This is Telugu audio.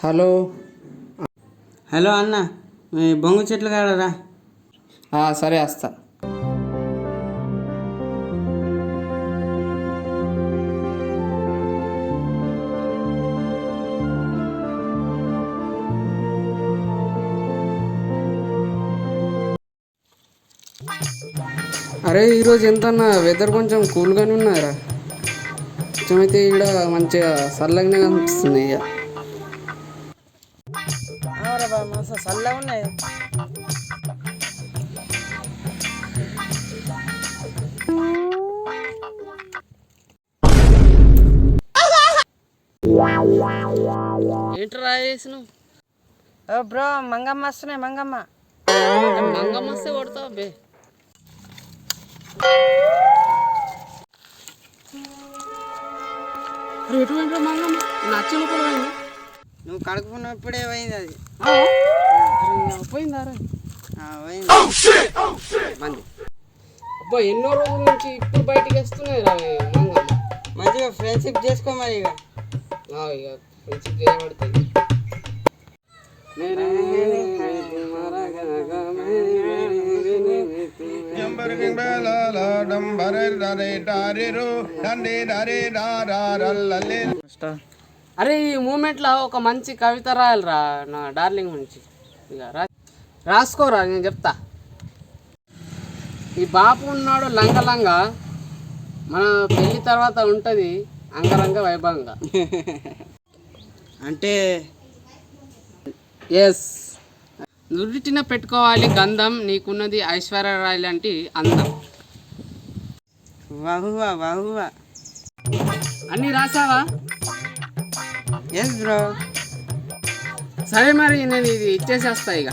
హలో. హలో అన్న, బొంగు చెట్లు కాడరా. సరే వస్తా. అరే ఈరోజు ఎంతన్నా వెదర్ కొంచెం కూల్గానే ఉన్నారా? కొంచెం అయితే ఇక్కడ మంచిగా చల్లగానే కనిపిస్తుంది. ఇక చల్లగా ఉన్నాయి. ఏంట్రా చేసినావు? బ్రో మంగమ్మ వస్తున్నాయి. మంగమ్మ వస్తే కొడతావు బే. అరే ఎటువంటి మంగమ్మ నచ్చిన పోయింది. నువ్వు కడుక్కున్నప్పుడే పోయింది అది. పోయిందా? మంది అబ్బా ఎన్నో రోజుల నుంచి ఇప్పుడు బయటికి వస్తున్నాయి రా మంగమ్మ. మంచిగా ఫ్రెండ్షిప్ చేసుకో మరి. ఇక ఫ్రెండ్షిప్ చేయబడుతుంది. అరే ఈ మూమెంట్లో ఒక మంచి కవిత రాయాలిరా నా డార్లింగ్ గురించి. ఇక రాసుకోరా, నేను చెప్తా. ఈ బాపు ఉన్నాడు లంగ మన పెళ్ళి తర్వాత ఉంటుంది అంగరంగ వైభవంగా. అంటే ఎస్, నురిటిన పెట్టుకోవాలి గంధం, నీకున్నది ఐశ్వర్యరాయ్ లాంటి అందం. వాహువా వాహువా. అన్నీ రాసావా? Yes bro. సరే మరి నేను ఇది ఇచ్చేసేస్తా ఇక.